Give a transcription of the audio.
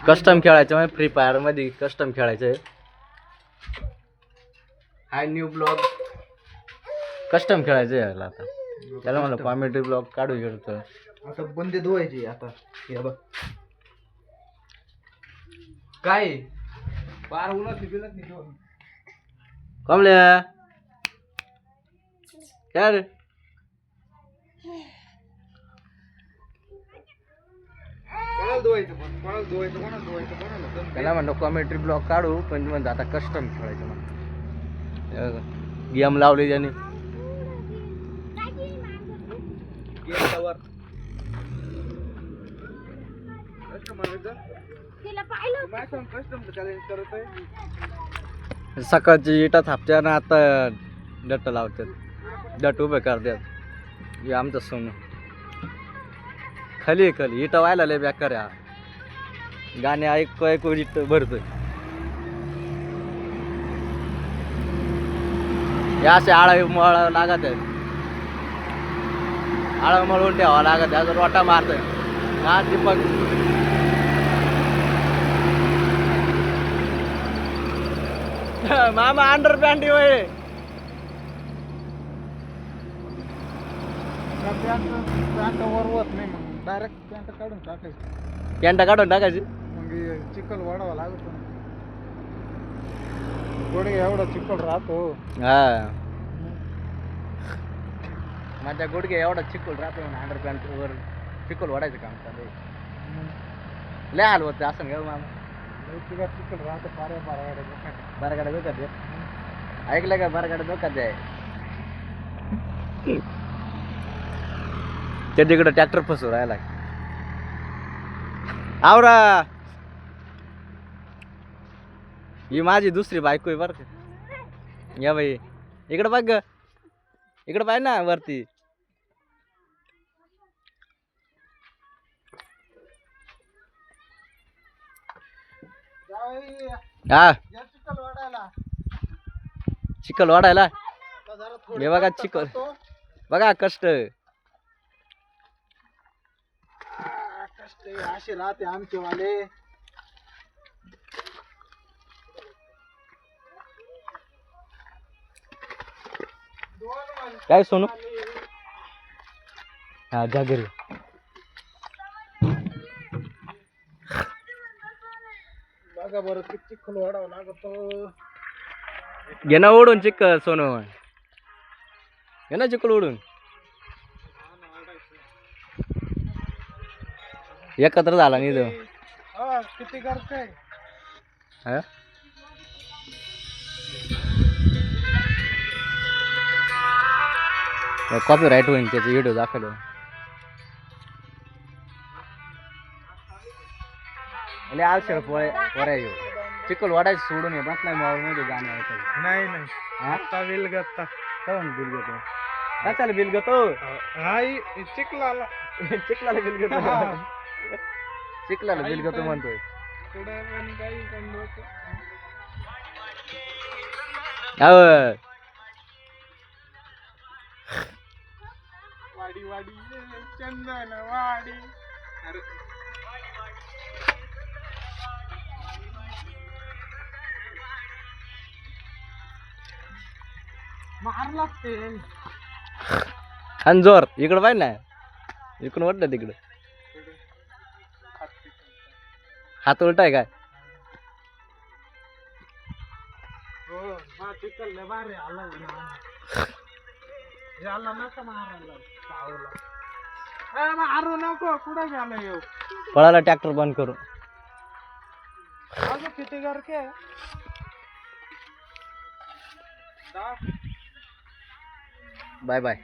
Custom खेळायचं म्हणजे free fire मध्ये कस्टम खेळायचं आहे. हाय न्यू ब्लॉग कस्टम खेळायचं आहे याला आता. त्याला म्हणलं कॉमेडी ब्लॉग काढू शकतो. आता बंदे धुवायची आता. हे बघ काय बार उन्हात बिलत नाही ठेवून. कमल्या काय रे कोणाला धुवायचं पण कोणाला धुवायचं कोणाला त्याला म्हणलं कॉमेडी ब्लॉग काढू पण म्हणतो आता कस्टम खेळायचं म्हणून गेम लावली त्याने. गेल्यावर कस्टम चॅलेंज करत आहे. सकाळची इटा थापत्या ना आता डट लावतात डट उभे करतात. हे आमचं सोनं खाली खाली इटा व्हायला लय बेकार आहे. गाणे ऐकू ऐकू इट भरतोय. हे असे आळा मळ लागत आहेत. आळा मळून ठेवावं लागत आहे. रोटा मारतोय हा दीपक. मामा अंडर पॅन्ट वय पॅन्ट वरवत नाही मग डायरेक्ट पॅन्ट काढून टाकायची. पॅन्ट काढून टाकायची. मग चिखल वाढावा लागतो. गोडे एवढा चिखल राहतो. हा माझ्या गुडघे एवढा चिखल राहतो म्हणून अंडर पॅन्ट वर चिखल वाढायचं काम चालू आहे. लय हाल होते असं घेऊ मामा. चिखल राहतो. बारागाड्या धोक्यात आहे. ऐकलं का बारागाड्या धोक्यात आहे. त्या तिकडं ट्रॅक्टर फसू राहिला. आवरा ही माझी दुसरी बायको आहे बरं का. या बाई इकडं बघ ग. इकडं पाहिजे ना वरती. हा चिखल वाढायला चिखल वाढायला जरा हे बघा चिखल बघा कष्ट कष्ट असे राहते आमचे वाले. काय सोनू हा जा घरी. बघा बरं किती चिखल वाढावं लागतो. घे ना ओढून चिखल सोनू. घे ना चिखल ओढून. एकत्र झाला नाही तो. किती करते कॉपी राईट होईल त्याचे व्हिडिओ दाखवलं. आळशे पोळे पोऱ्या चिखल वाढायचं सोडून बस नाही मॉल मध्ये जाणं ऐकायचं. नाही नाही आता बिल गत्ता कोण बिल घेतो काय चालेल बिल घेतो. हाय चिखलाला चिखलाला बिल घेतो. चिखलाला बिल घेतो म्हणतोय. वाडी वाडी चंदन वाडी. मार लागते आणि जोर इकडं पाहिजे ना. इकडून वाटलं तिकडं हात उलटा आहे काय. हो हा चिखल लय भारी आला. याला नका मारायला चावला. मारू नको कुठे गेला येऊ. पळाला ट्रॅक्टर बंद करू. अजून किती करके बाय बाय.